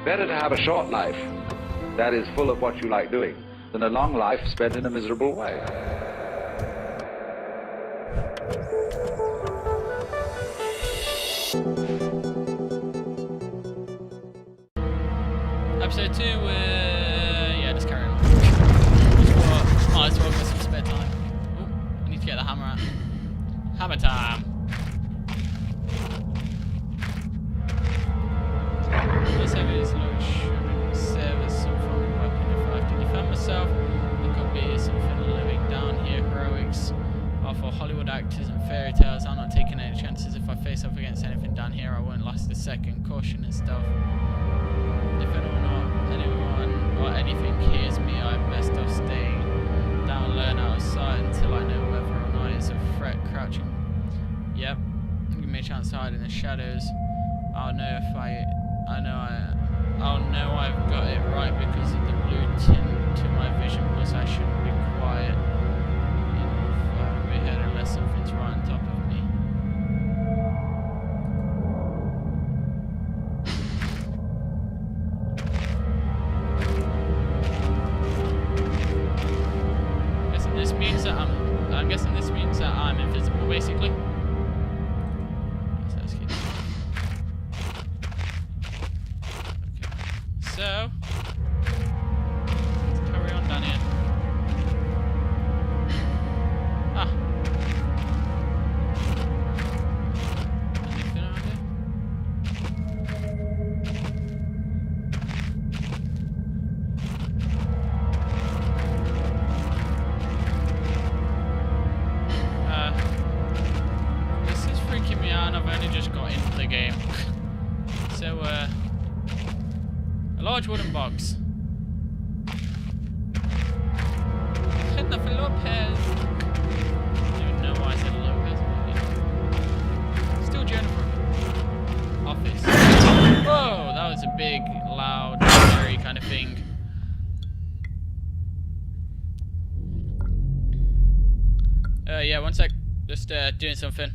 Better to have a short life that is full of what you like doing than a long life spent in a miserable way. Episode 2, yeah, just carry on. Might as well get some spare time. Oh, I need to get the hammer out. Hammer time! Let's have his lunch. Service some from weapon if I have to defend myself. There could be something living down here. Heroics are for Hollywood actors and fairy tales. I'm not taking any chances. If I face off against anything down here, I won't last a second. Caution and stuff. If anyone or anything hears me, I'm best off staying down and learn out of sight until I know whether or not it's a threat crouching. Yep, give me a chance to hide in the shadows. I'll know I've got it right because of the blue tint to my vision, plus I shouldn't be quiet if we head unless something's right on top of me. I'm guessing this means that I'm invisible, basically. Okay. So, let's carry on down here. Anything around here? This is freaking me out and I've only just got into the game. So, a large wooden box. Nothing Lopez. I don't even know why I said Lopez. Still Jennifer. Office. Whoa, that was a big, loud, scary kind of thing. Yeah, one sec. Just doing something.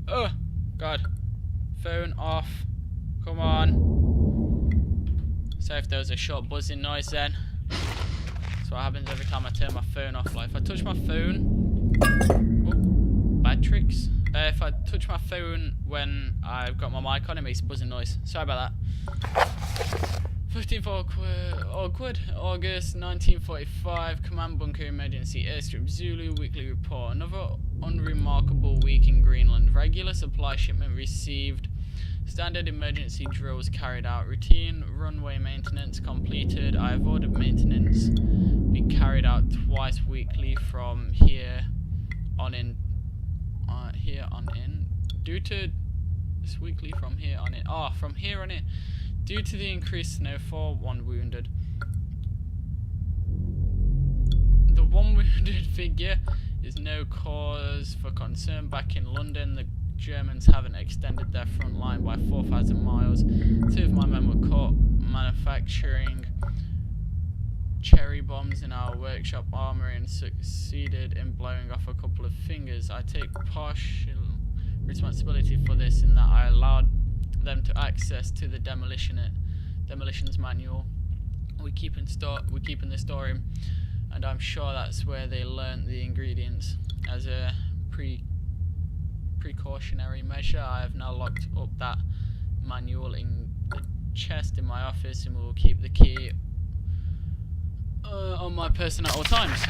Oh, God. Phone off. Come on. So if there was a short buzzing noise then. That's what happens every time I turn my phone off. Like if I touch my phone... Oh, bad tricks. If I touch my phone when I've got my mic on, it makes a buzzing noise. Sorry about that. 15th awkward, August 1945, Command Bunker Emergency Airstrip Zulu Weekly Report. Another unremarkable week in Greenland. Regular supply shipment received. Standard emergency drills carried out. Routine runway maintenance completed. I have ordered maintenance be carried out twice weekly from here on in. Due to this weekly from here on in. From here on in. Due to the increased snowfall, 1 wounded. The 1 wounded figure is no cause for concern. Back in London, the Germans haven't extended their front line by 4,000 miles. 2 of my men were caught manufacturing cherry bombs in our workshop armory and succeeded in blowing off a couple of fingers. I take partial responsibility for this in that I allowed them to access to the demolitions manual. We keep in the storeroom, and I'm sure that's where they learnt the ingredients. As a precautionary measure, I have now locked up that manual in the chest in my office, and will keep the key on my person at all times.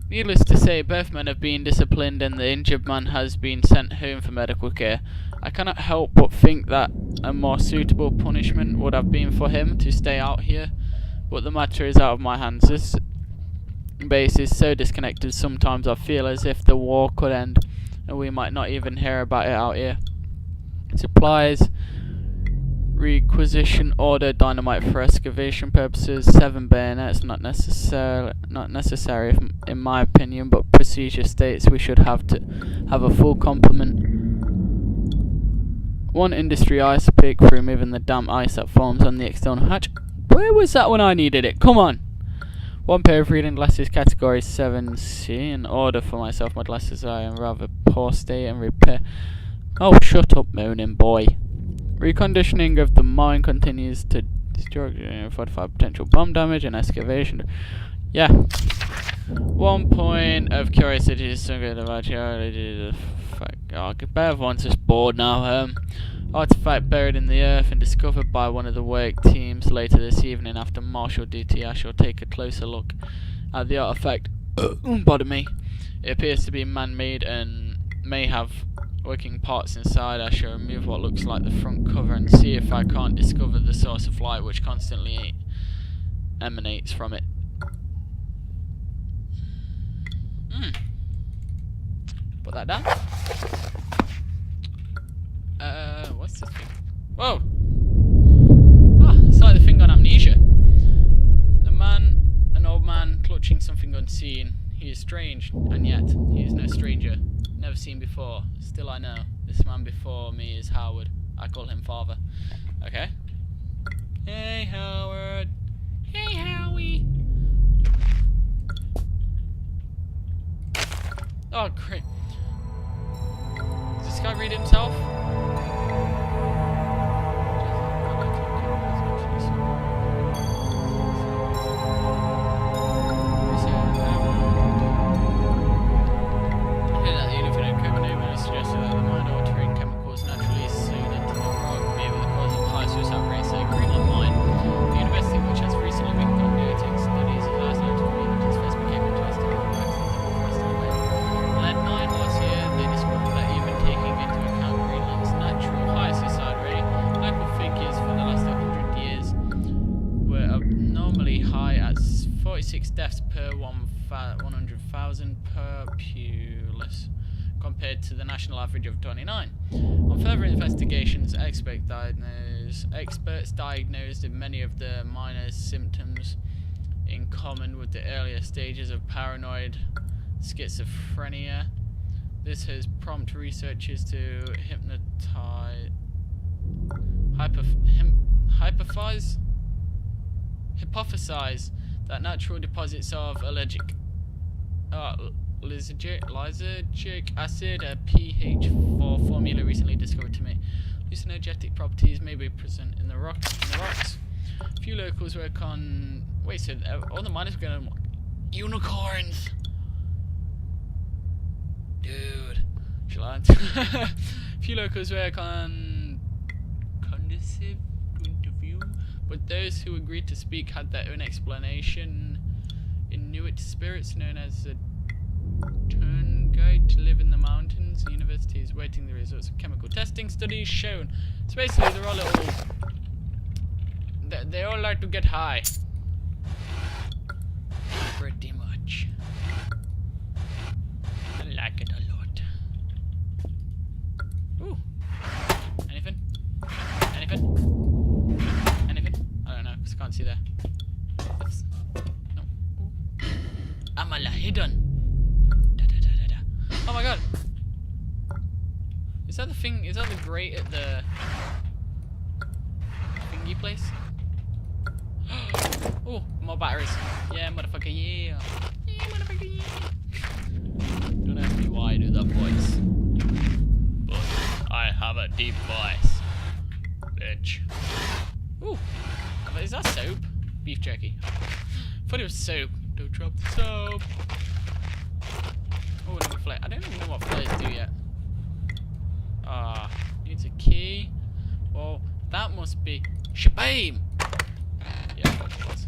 Needless to say, both men have been disciplined and the injured man has been sent home for medical care. I cannot help but think that a more suitable punishment would have been for him to stay out here, but the matter is out of my hands. This base is so disconnected, sometimes I feel as if the war could end and we might not even hear about it out here. Supplies, requisition order, dynamite for excavation purposes, 7 bayonets, not necessary in my opinion, but procedure states we should have a full complement. 1 industry ice pick for removing the damp ice that forms on the external hatch. Where was that when I needed it? Come on! 1 pair of reading glasses, category 7C, in order for myself. My glasses I am rather poor state and repair. Oh, shut up, moaning boy. Reconditioning of the mine continues to destroy 45 potential bomb damage and excavation. Yeah. 1 point of curiosity is so good about you. Everyone's just bored now. Artifact buried in the earth and discovered by one of the work teams later this evening. After martial duty, I shall take a closer look at the artifact. Pardon me. It appears to be man-made and may have working parts inside. I shall remove what looks like the front cover and see if I can't discover the source of light which constantly emanates from it. Put that down. What's this thing? Whoa! Ah, it's like the thing on Amnesia. An old man clutching something unseen. He is strange, and yet he is no stranger. Never seen before. Still I know. This man before me is Howard. I call him father. Okay. Hey Howard. Hey Howie. Oh great. Does this guy read himself? Deaths per 100,000 per populace, compared to the national average of 29. On further investigations, experts diagnosed many of the minor symptoms in common with the earlier stages of paranoid schizophrenia. This has prompted researchers to hypothesize that natural deposits of lysergic acid, a pH4 formula recently discovered to me. Hallucinogenic properties may be present in the rocks. A few locals work on. Wait, so all the miners were going on unicorns, dude. Shall I? A few locals work on conducive point of view. But those who agreed to speak had their own explanation. Inuit spirits known as a turn guide to live in the mountains. The university is waiting the results of chemical testing studies shown. So basically they're all little... They all like to get high. Pretty much. I like it a lot. Ooh. Anything? Anything? I can't see there. Oops. No. I'm all hidden. Oh my god. Is that the thing? Is that the grate at the thingy place? Oh, more batteries. Yeah, motherfucker, yeah. Yeah, motherfucker, yeah. Don't ask me why I do that voice. But I have a deep voice. Bitch. Ooh. Is that soap? Beef jerky. I thought it was soap. Don't drop the soap. Oh, another flare. I don't even know what flares do yet. Needs a key. Well, that must be shabaam! Yeah, I thought it was.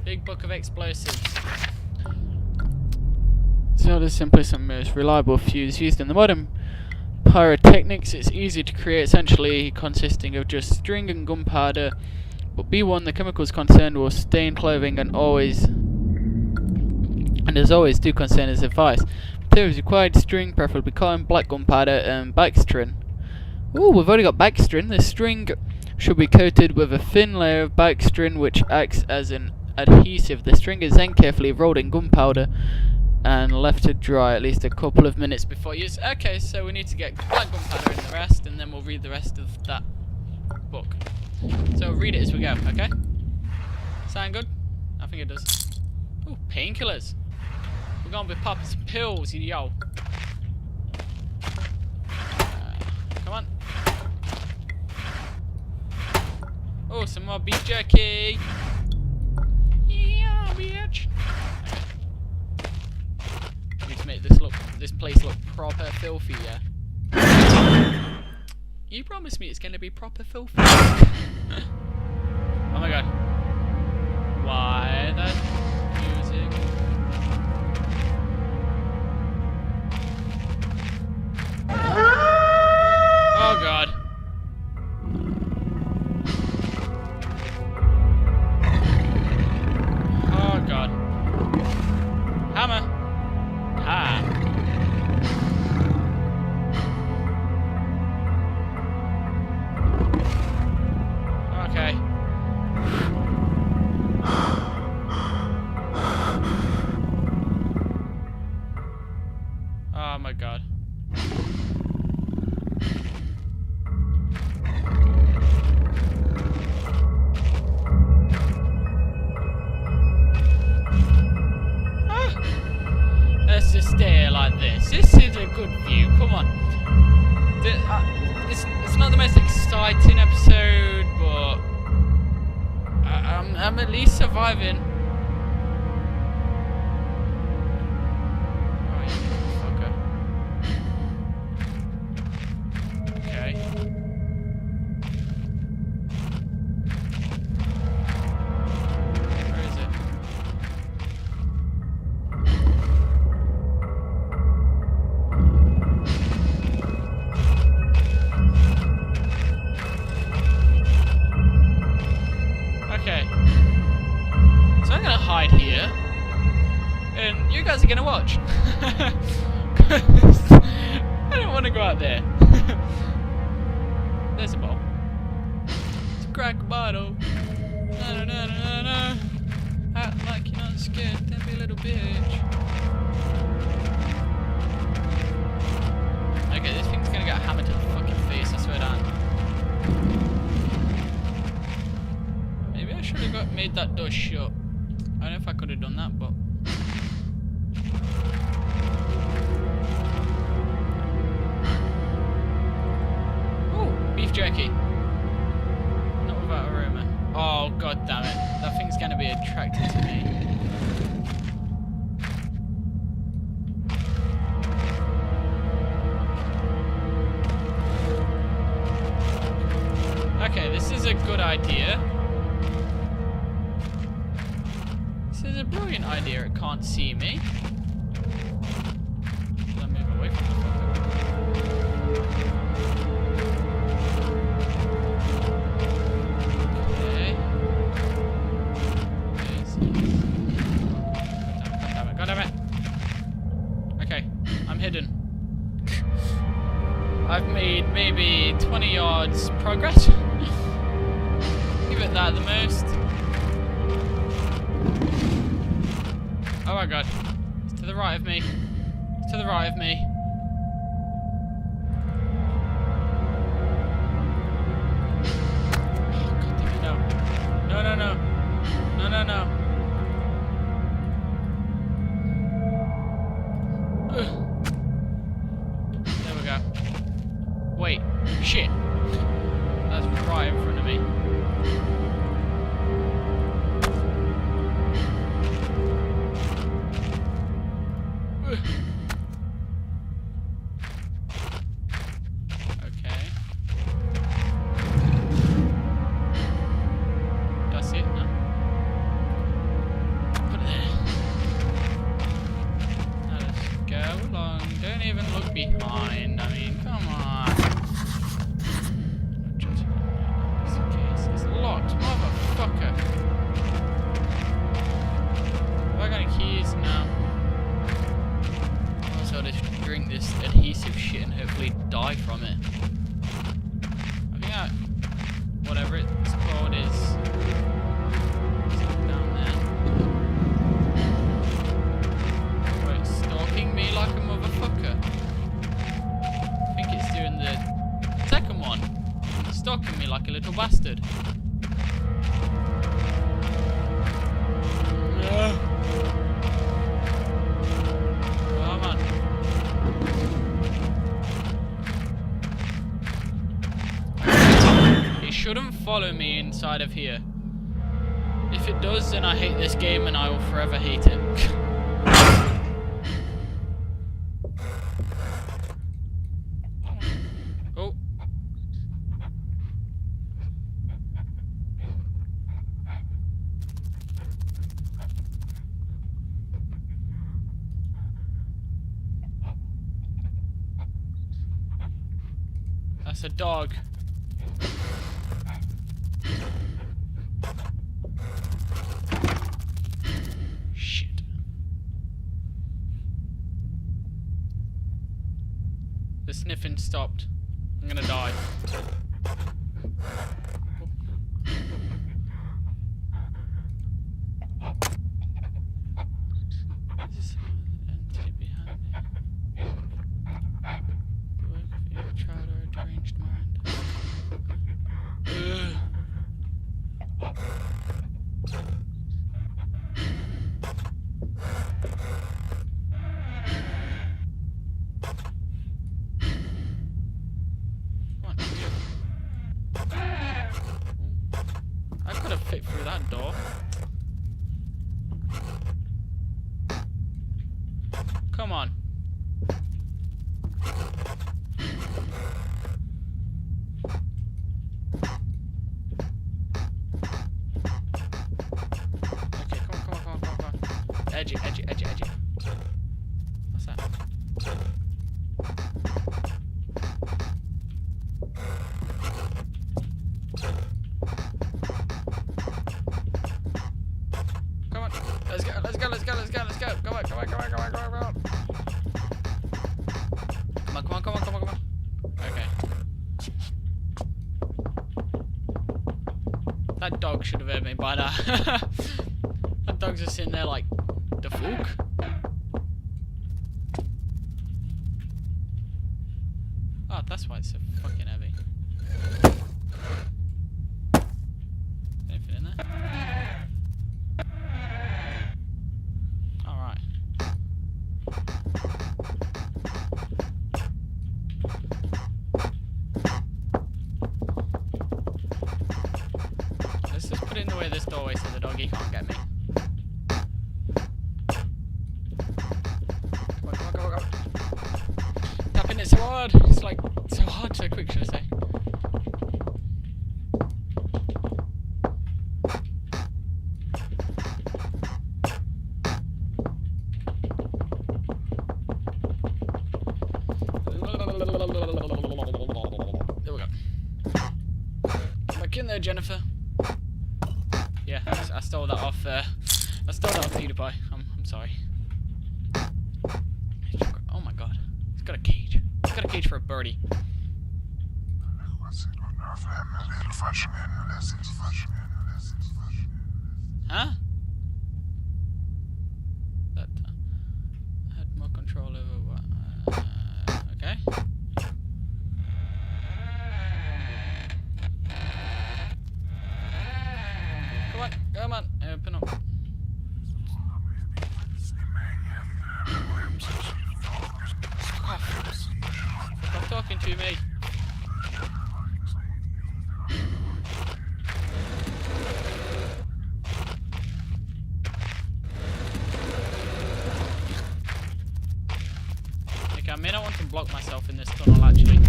Big book of explosives. So the simplest and most reliable fuse used in the modern pyrotechnics. It's easy to create, essentially consisting of just string and gunpowder, but B1, the chemicals concerned will stain clothing and as always do concern as advice. Materials required: string, preferably cotton, black gunpowder and Baxtrin. Ooh, we've already got Baxtrin. The string should be coated with a thin layer of Baxtrin which acts as an adhesive. The string is then carefully rolled in gunpowder and left to dry at least a couple of minutes before use. Okay, so we need to get black gunpowder in the rest, and then we'll read the rest of that book. So read it as we go, okay? Sound good? I think it does. Ooh, painkillers. We're gonna be popping some pills, yo. Come on. Oh, some more beef jerky. Yeah, bitch. Okay. Need to make this place look proper filthy, yeah. You promised me it's gonna be proper filthy. Oh my god. Why that music? Oh god. Oh god. Hammer. Ha. Okay. Oh my god. Let's just stay like this. This is a good view. Come on. It's not the most exciting episode, but I'm at least surviving. Oh, you fucker. Okay. Where is it? Okay. So I'm gonna hide here, and you guys are gonna watch. 'Cause I don't want to go out there. There's a ball. It's a crack bottle. No, no, no, no, no. Act like you're not scared. Don't be a little bitch. Okay, this thing's gonna get hammered to the fucking face. I swear down. Maybe I should have made that door shut. I don't know if I could have done that, but. Ooh, beef jerky. Not without aroma. Oh, god damn it. That thing's gonna be attracted to me. Okay, this is a good idea. This is a brilliant idea. It can't see me. Should I move away from the fucker? Okay. God damn it. Okay, I'm hidden. I've made maybe 20 yards progress. Give it that the most. Oh my god. It's to the right of me. It's to the right of me. Oh, god damn it, no. No, no, no. No, no, no. Ugh. There we go. Wait. Shit. That's right in front of me. Okay. That's it, no? Put it there. Now let's go along. Don't even look behind. I mean, come on. It's locked, motherfucker. Have I got any keys? No. So I'll just drink this adhesive shit and hopefully die from it. I think whatever it's called is down there. Oh, it's stalking me like a motherfucker. I think it's doing the second one. It's stalking me like a little bastard. shouldn't follow me inside of here. If it does, then I hate this game and I will forever hate it. Oh. That's a dog. Shit. The sniffing stopped. I'm gonna die. This is entity behind it. The work of either child or a deranged mind. Ugh. I could have fit through that door. Come on. Okay, come on. Edge it. What's that? Come on. Let's go. Come on. Come on. Okay. That dog should have heard me by now. That dog's just sitting there like, the fuck? Oh, that's why it's so fucking heavy. Anything in there? Alright. Let's just put it in the way of this doorway so the doggy can't get me. Come on. Tapping it so hard. It's like so hard, so quick, should I say. There we go. Back in there, Jennifer. Yeah, I stole that off. I stole that off PewDiePie. I'm sorry. Oh my god, he's got a cage. He's got a cage for a birdie. Huh? That I had more control over what? Okay. Come on, open up. Stop talking to me. Okay, I may not want to block myself in this tunnel actually.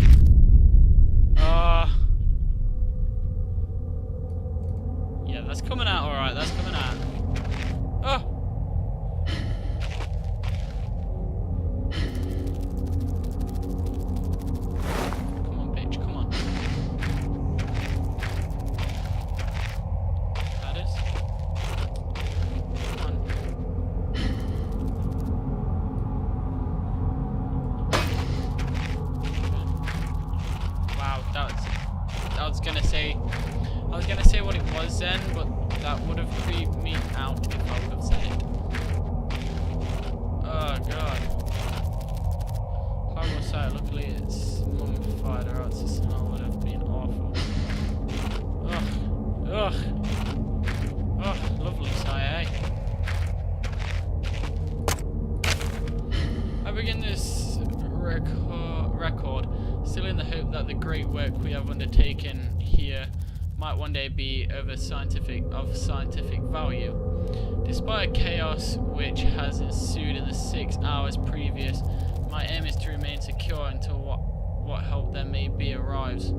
Yeah, that's coming out alright, that's coming out. Oh! Come on, bitch, come on. That is. Come on. Wow, I was gonna say what it was then, but that would have creeped me out if I would have said it. Oh god. Horrible sight, luckily it's mummified or else the smell would have been awful. Ugh, lovely sight, eh? I begin this record still in the hope that the great work we have undertaken here might one day be of scientific value. Despite chaos which has ensued in the 6 hours previous, my aim is to remain secure until what help there may be arrives.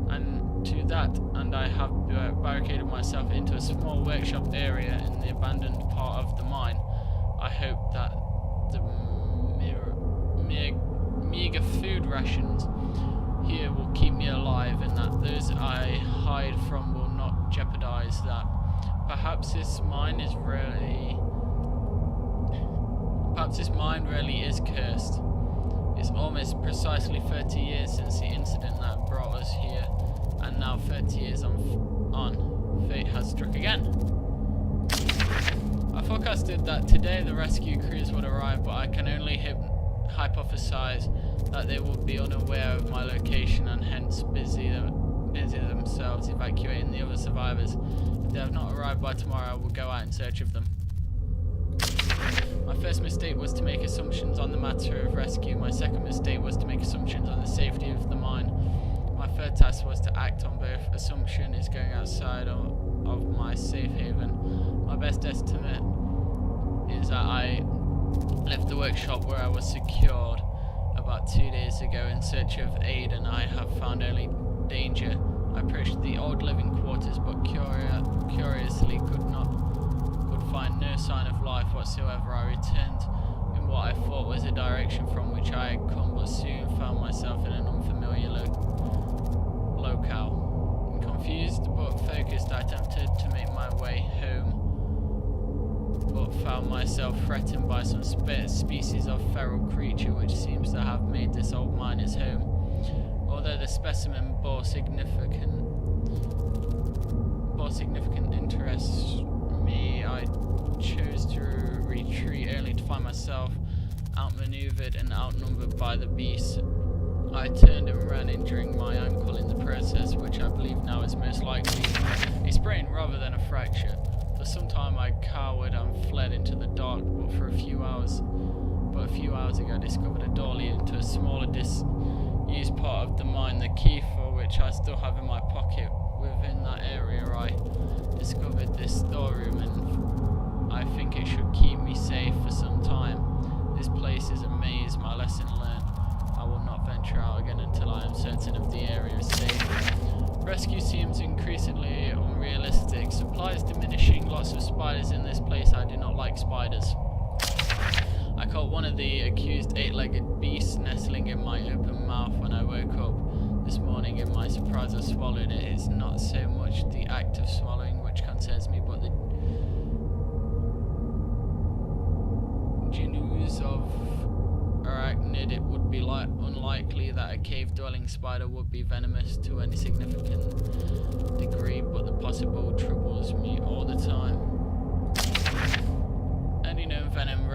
And to that, and I have barricaded myself into a small workshop area in the abandoned part of the mine. I hope that the meager food rations here will keep me alive, and that those I hide from will not jeopardize that. Perhaps this mine really is cursed. It's almost precisely 30 years since the incident that brought us here, and now 30 years on, fate has struck again. I forecasted that today the rescue crews would arrive, but I can only hypothesize that they will be unaware of my location and hence busy themselves evacuating the other survivors. If they have not arrived by tomorrow, I will go out in search of them. My first mistake was to make assumptions on the matter of rescue. My second mistake was to make assumptions on the safety of the mine. My third task was to act on both. Assumption is going outside of my safe haven. My best estimate is that I left the workshop where I was secured about 2 days ago in search of aid, and I have found only danger. I approached the old living quarters, but curiously could find no sign of life whatsoever. I returned in what I thought was a direction from which I had come, but soon found myself in an unfamiliar locale. Confused but focused, I attempted to make my way home, but found myself threatened by some species of feral creature which seems to have made this old mine its home. Although the specimen bore significant interest me, I chose to retreat only to find myself outmaneuvered and outnumbered by the beast. I turned and ran, injuring my ankle in the process, which I believe now is most likely a sprain rather than a fracture. For some time I cowered and fled into the dark, but a few hours ago I discovered a door leading to a smaller disused part of the mine, the key for which I still have in my pocket. Within that area I discovered this storeroom, and I think it should keep me safe for some time. This place is a maze. My lesson learned. I will not venture out again until I am certain of the area is safe. Rescue seems increasingly unrealistic. Supplies diminishing. Lots of spiders in this place. I do not like spiders. I caught one of the accused 8-legged beasts nestling in my open mouth when I woke up this morning. In my surprise, I swallowed it. It's not so much the act of swallowing which concerns me, but the genus of arachnid. It would be unlikely that a cave-dwelling spider would be venomous to any significant degree, but the possible troubles me all the time. Any known venom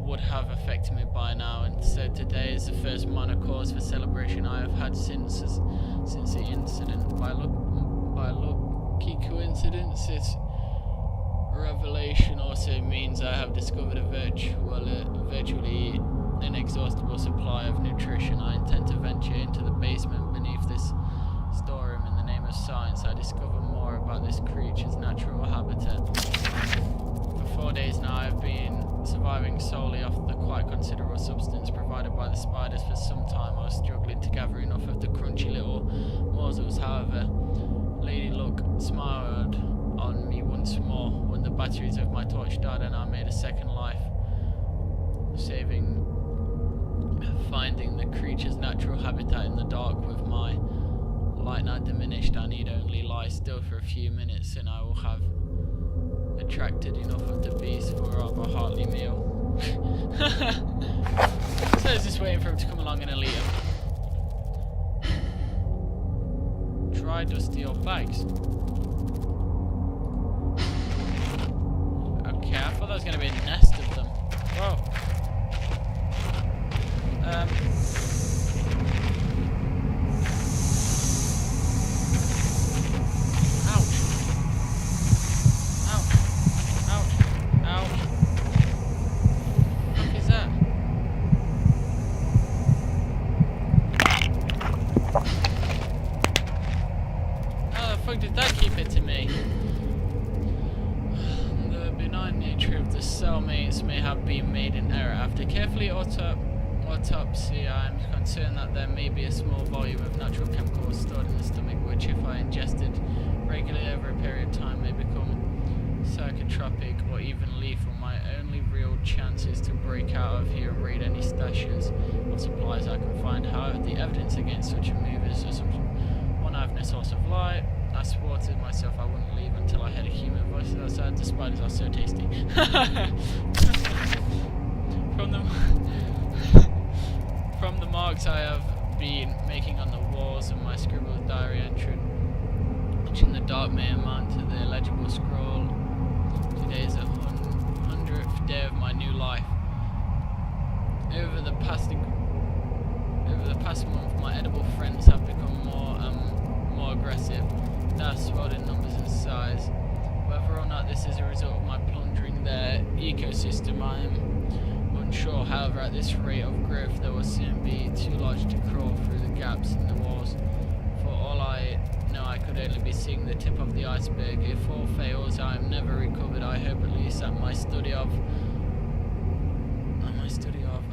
would have affected me by now, and so today is the first minor cause for celebration I have had since the incident. By lucky coincidence, this revelation also means I have discovered a virtually inexhaustible supply of nutrition. I intend to venture into the basement beneath this storeroom in the name of science. I discover more about this creature's natural habitat. For 4 days now I have been surviving solely off the quite considerable substance provided by the spiders. For some time I was struggling to gather enough of the crunchy little morsels. However, Lady Luck smiled on me once more when the batteries of my torch died, and I made a second life, finding the creature's natural habitat in the dark. With my light now diminished, I need only lie still for a few minutes and I will have attracted enough of the beast for a rather hearty meal. So I was just waiting for him to come along and elite him. Try dusty old bags. Okay, I thought there was going to be a nest of them. Whoa. Ouch. Ouch. Ouch. Ouch. What is that? How the fuck fuck did that keep hitting me? The benign nature of the cellmates may have been made in error. After carefully autopsy, I am concerned that there may be a small volume of natural chemicals stored in the stomach, which, if I ingested regularly over a period of time, may become psychotropic or even lethal. My only real chance is to break out of here and raid any stashes of supplies I can find. However, the evidence against such a move is just one I have no source of light. I swore to myself I wouldn't leave until I heard a human voice outside. The spiders are so tasty. From the marks I have been making on the walls of my scribbled diary entry, which in the dark may amount to the illegible scroll, today is the 100th day of my new life. Over the past month, my edible friends have become more aggressive. They have swelled in numbers and size. Whether or not this is a result of my plundering their ecosystem, I am unsure. However, at this rate of growth, they will soon be too large to crawl through the gaps in the walls. For all I know, I could only be seeing the tip of the iceberg. If all fails, I am never recovered. I hope at least that my study of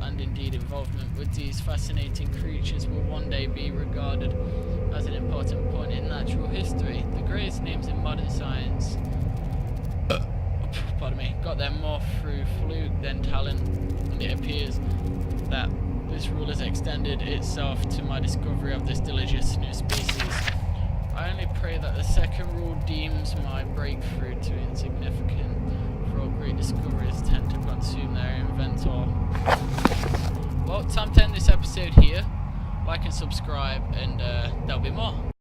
and indeed involvement with these fascinating creatures will one day be regarded as an important point in natural history. The greatest names in modern science got there more through fluke than talent, and it appears that this rule has extended itself to my discovery of this delicious new species. I only pray that the second rule deems my breakthrough too insignificant, for all great discoveries tend to consume their inventor. Well, time to end this episode here. Like and subscribe, and there'll be more.